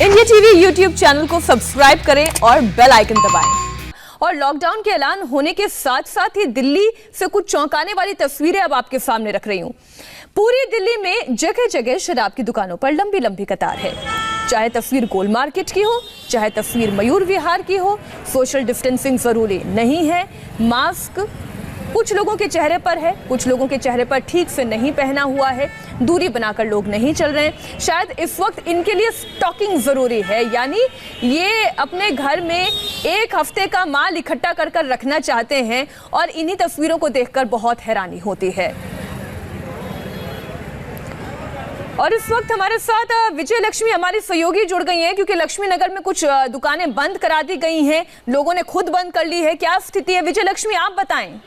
India TV YouTube channel को subscribe करें और बेल आइकन दबाएं। और लॉकडाउन के ऐलान होने के साथ साथ ही दिल्ली से कुछ चौंकाने वाली तस्वीरें अब आपके सामने रख रही हूं। पूरी दिल्ली में जगह जगह शराब की दुकानों पर लंबी लंबी कतार है। चाहे तस्वीर गोल मार्केट की हो, चाहे तस्वीर मयूर विहार की हो, सोशल डिस्टेंसिंग जरूरी नहीं है। मास्क कुछ लोगों के चेहरे पर है, कुछ लोगों के चेहरे पर ठीक से नहीं पहना हुआ है। दूरी बनाकर लोग नहीं चल रहे हैं। शायद इस वक्त इनके लिए स्टॉकिंग जरूरी है, यानी ये अपने घर में एक हफ्ते का माल इकट्ठा कर कर रखना चाहते हैं और इन्हीं तस्वीरों को देखकर बहुत हैरानी होती है। और इस वक्त हमारे साथ विजय लक्ष्मी हमारी सहयोगी जुड़ गई हैं, क्योंकि लक्ष्मी नगर में कुछ दुकानें बंद करा दी गई हैं, लोगों ने खुद बंद कर ली है। क्या स्थिति है विजय लक्ष्मी, आप बताएं।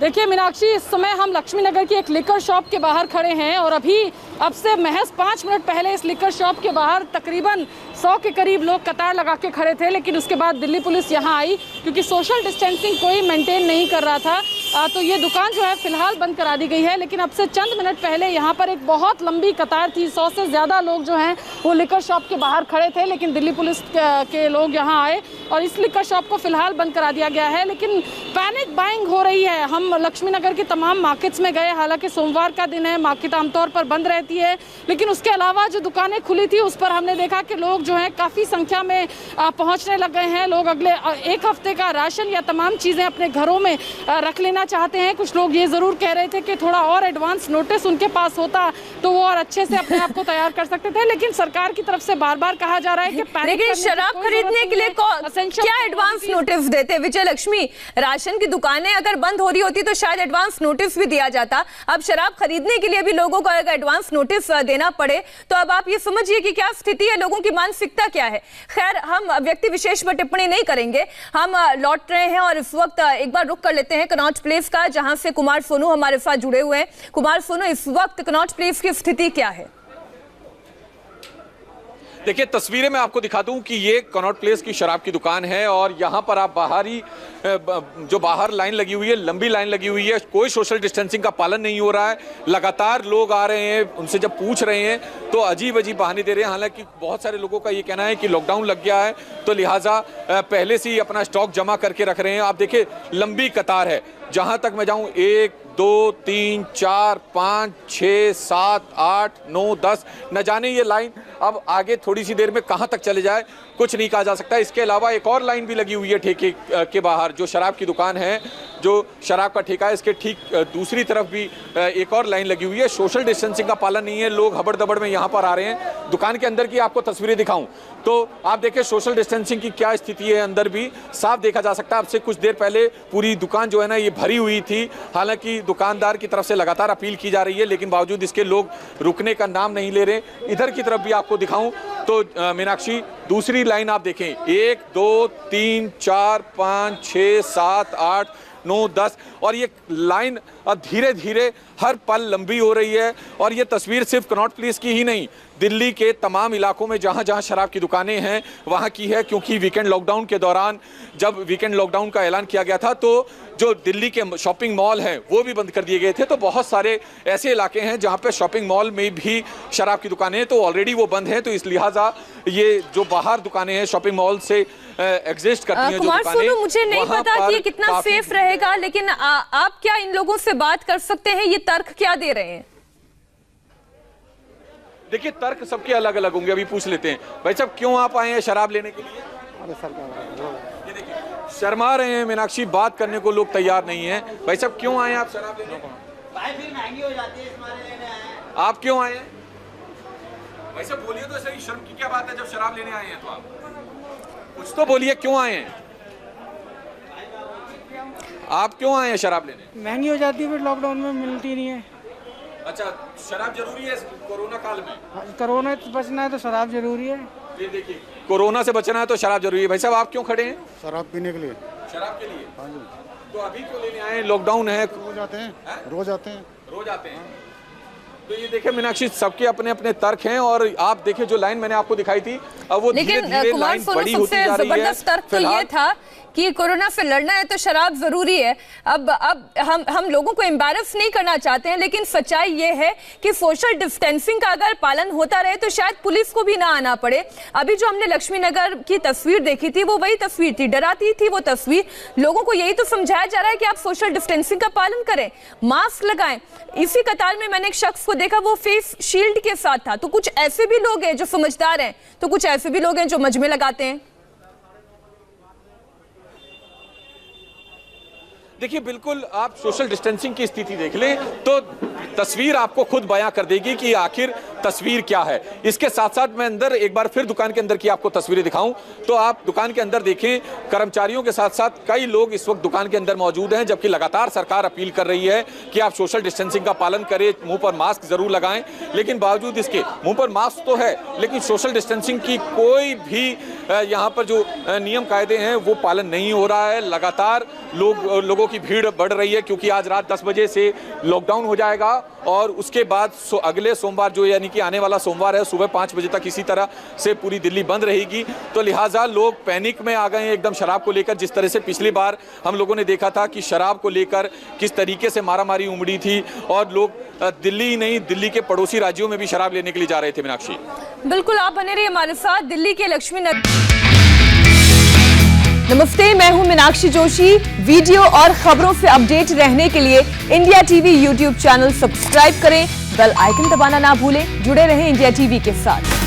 देखिए मीनाक्षी, इस समय हम लक्ष्मी नगर की एक लिकर शॉप के बाहर खड़े हैं और अभी अब से महज 5 मिनट पहले इस लिकर शॉप के बाहर तकरीबन 100 के करीब लोग कतार लगा के खड़े थे, लेकिन उसके बाद दिल्ली पुलिस यहाँ आई क्योंकि सोशल डिस्टेंसिंग कोई मेंटेन नहीं कर रहा था। तो ये दुकान जो है फिलहाल बंद करा दी गई है, लेकिन अब से चंद मिनट पहले यहाँ पर एक बहुत लंबी कतार थी। 100 से ज़्यादा लोग जो हैं वो लिकर शॉप के बाहर खड़े थे, लेकिन दिल्ली पुलिस के लोग यहाँ आए और इस लिकर शॉप को फिलहाल बंद करा दिया गया है। लेकिन पैनिक बाइंग हो रही है। हम लक्ष्मी नगर की तमाम मार्केट्स में गए, हालांकि सोमवार का दिन है, मार्केट आमतौर पर बंद रहती है, लेकिन उसके अलावा जो दुकानें खुली थी उस पर हमने देखा कि लोग जो हैं काफ़ी संख्या में पहुंचने लग गए हैं। लोग अगले एक हफ्ते का राशन या तमाम चीज़ें अपने घरों में रख लेना चाहते हैं। कुछ लोग ये ज़रूर कह रहे थे कि थोड़ा और एडवांस नोटिस उनके पास होता तो वो और अच्छे से अपने आप को तैयार कर सकते थे, लेकिन सरकार की तरफ से बार बार कहा जा रहा है कि लेकिन शराब खरीदने के लिए क्या एडवांस नोटिस देते विजय लक्ष्मी? राशन की दुकानें अगर बंद हो रही होती तो शायद एडवांस नोटिस भी दिया जाता। अब शराब खरीदने के लिए भी लोगों को अगर एडवांस नोटिस देना पड़े तो अब आप ये समझिए कि क्या स्थिति है, लोगों की मानसिकता क्या है। खैर, हम व्यक्ति विशेष पर टिप्पणी नहीं करेंगे। हम लौट रहे हैं और इस वक्त एक बार रुक कर लेते हैं कनॉट प्लेस का, जहां से कुमार सोनू हमारे साथ जुड़े हुए हैं। कुमार सोनू, इस वक्त कनॉट प्लेस की स्थिति क्या है? देखिए, तस्वीरें मैं आपको दिखा दूं कि ये कनॉट प्लेस की शराब की दुकान है और यहाँ पर आप जो बाहर लाइन लगी हुई है, लंबी लाइन लगी हुई है, कोई सोशल डिस्टेंसिंग का पालन नहीं हो रहा है। लगातार लोग आ रहे हैं, उनसे जब पूछ रहे हैं तो अजीब अजीब बहाने दे रहे हैं। हालांकि बहुत सारे लोगों का ये कहना है कि लॉकडाउन लग गया है तो लिहाजा पहले से ही अपना स्टॉक जमा करके रख रहे हैं। आप देखिए, लंबी कतार है। जहाँ तक मैं जाऊँ 1 2 3 4 5 6 7 8 9 10, न जाने ये लाइन अब आगे थोड़ी सी देर में कहाँ तक चले जाए, कुछ नहीं कहा जा सकता। इसके अलावा एक और लाइन भी लगी हुई है ठेके के बाहर, जो शराब की दुकान है, जो शराब का ठेका है, इसके ठीक दूसरी तरफ भी एक और लाइन लगी हुई है। सोशल डिस्टेंसिंग का पालन नहीं है, लोग हबड़ दबड़ में यहाँ पर आ रहे हैं। दुकान के अंदर की आपको तस्वीरें दिखाऊं तो आप देखिए सोशल डिस्टेंसिंग की क्या स्थिति है, अंदर भी साफ देखा जा सकता है। अब से कुछ देर पहले पूरी दुकान जो है ना ये भरी हुई थी। हालांकि दुकानदार की तरफ से लगातार अपील की जा रही है, लेकिन बावजूद इसके लोग रुकने का नाम नहीं ले रहे। इधर की तरफ भी आपको दिखाऊं तो मीनाक्षी, दूसरी लाइन आप देखें, 1 2 3 4 5 6 7 8 9 10, और ये लाइन अब धीरे धीरे हर पल लंबी हो रही है। और ये तस्वीर सिर्फ कनॉट प्लेस की ही नहीं, दिल्ली के तमाम इलाकों में जहां जहां शराब की दुकानें हैं वहां की है। क्योंकि वीकेंड लॉकडाउन के दौरान, जब वीकेंड लॉकडाउन का ऐलान किया गया था, तो जो दिल्ली के शॉपिंग मॉल हैं वो भी बंद कर दिए गए थे। तो बहुत सारे ऐसे इलाके हैं जहां पे शॉपिंग मॉल में भी शराब की दुकानें हैं, तो ऑलरेडी वो बंद हैं। तो इस लिहाजा ये जो बाहर दुकानें हैं शॉपिंग मॉल से एग्जिस्ट करती हैं जो दुकानें, कुमार सोनू, मुझे नहीं पता कि ये कितना सेफ रहेगा, लेकिन आप क्या इन लोगों से बात कर सकते हैं? ये तर्क क्या दे रहे हैं? देखिए, तर्क सबके अलग अलग होंगे, अभी पूछ लेते हैं। भाई साहब, क्यों आप आए हैं शराब लेने के लिए? अरे सर, ये देखिए, शर्मा रहे हैं मीनाक्षी, बात करने को लोग तैयार नहीं हैं। भाई साहब, क्यों आए हैं आप शराब लेने? भाई फिर महंगी हो जाती है, इस मारे लेने आए हैं। आप क्यों आए हैं? भाई साहब बोलिए तो सही, शर्म की क्या बात है जब शराब लेने आए हैं तो आप कुछ तो बोलिए, क्यों आए हैं? आप क्यों आए हैं शराब लेने? महंगी हो जाती है, फिर लॉकडाउन में मिलती नहीं है। अच्छा, शराब जरूरी है कोरोना काल में? कोरोना से बचना है तो शराब जरूरी है। ये देखिए, कोरोना से बचना है तो शराब जरूरी है। भाई साहब, आप क्यों खड़े हैं? शराब पीने के लिए। शराब के लिए? हाँ जी। तो अभी क्यों लेने आए हैं? लॉकडाउन है। रोज आते हैं, रोज आते हैं। रोज आते हैं। तो ये देखिए मीनाक्षी, सबके अपने अपने तर्क हैं और आप देखिए जो लाइन मैंने आपको दिखाई थी, अब वो लेकिन धीरे-धीरे कुमार लाइन सोनू बड़ी होती सबसे जा रही है। जबरदस्त तर्क तो ये था कि कोरोना से लड़ना है तो शराब जरूरी है। अब हम लोगों को एम्बैरस नहीं करना चाहते हैं, लेकिन सच्चाई ये है कि सोशल डिस्टेंसिंग का अगर पालन होता रहे तो शायद पुलिस को भी ना आना पड़े। अभी जो हमने लक्ष्मी नगर की तस्वीर देखी थी वो वही तस्वीर थी, डराती थी वो तस्वीर। लोगों को यही तो समझाया जा रहा है कि आप सोशल डिस्टेंसिंग का पालन करें, मास्क लगाएं। इसी कतार में मैंने एक शख्स को देखा, वो फेस शील्ड के साथ था। तो कुछ ऐसे भी लोग हैं जो समझदार हैं, तो कुछ ऐसे भी लोग हैं जो मजमे लगाते हैं। देखिए बिल्कुल, आप सोशल डिस्टेंसिंग की स्थिति देख लें तो तस्वीर आपको खुद बयां कर देगी कि आखिर तस्वीर क्या है। इसके साथ साथ मैं अंदर एक बार फिर दुकान के अंदर की आपको तस्वीरें दिखाऊं तो आप दुकान के अंदर देखें, कर्मचारियों के साथ साथ कई लोग इस वक्त दुकान के अंदर मौजूद हैं, जबकि लगातार सरकार अपील कर रही है कि आप सोशल डिस्टेंसिंग का पालन करें, मुंह पर मास्क जरूर लगाएं। लेकिन बावजूद इसके मुंह पर मास्क तो है, लेकिन सोशल डिस्टेंसिंग की कोई भी यहाँ पर जो नियम कायदे हैं वो पालन नहीं हो रहा है। लगातार लोगों की भीड़ बढ़ रही है, क्योंकि आज रात 10 बजे से लॉकडाउन हो जाएगा और उसके बाद अगले सोमवार जो यानी कि आने वाला सोमवार है, सुबह 5 बजे तक इसी तरह से पूरी दिल्ली बंद रहेगी। तो लिहाजा लोग पैनिक में आ गए हैं एकदम शराब को लेकर। जिस तरह से पिछली बार हम लोगों ने देखा था कि शराब को लेकर किस तरीके से मारामारी उमड़ी थी और लोग दिल्ली ही नहीं, दिल्ली के पड़ोसी राज्यों में भी शराब लेने के लिए जा रहे थे। मीनाक्षी, बिल्कुल, आप बने रहिए हमारे साथ। दिल्ली के लक्ष्मी नगर। नमस्ते, मैं हूं मीनाक्षी जोशी। वीडियो और खबरों से अपडेट रहने के लिए India TV YouTube channel subscribe करें, बेल आइकन दबाना ना भूलें। जुड़े रहें इंडिया टीवी के साथ।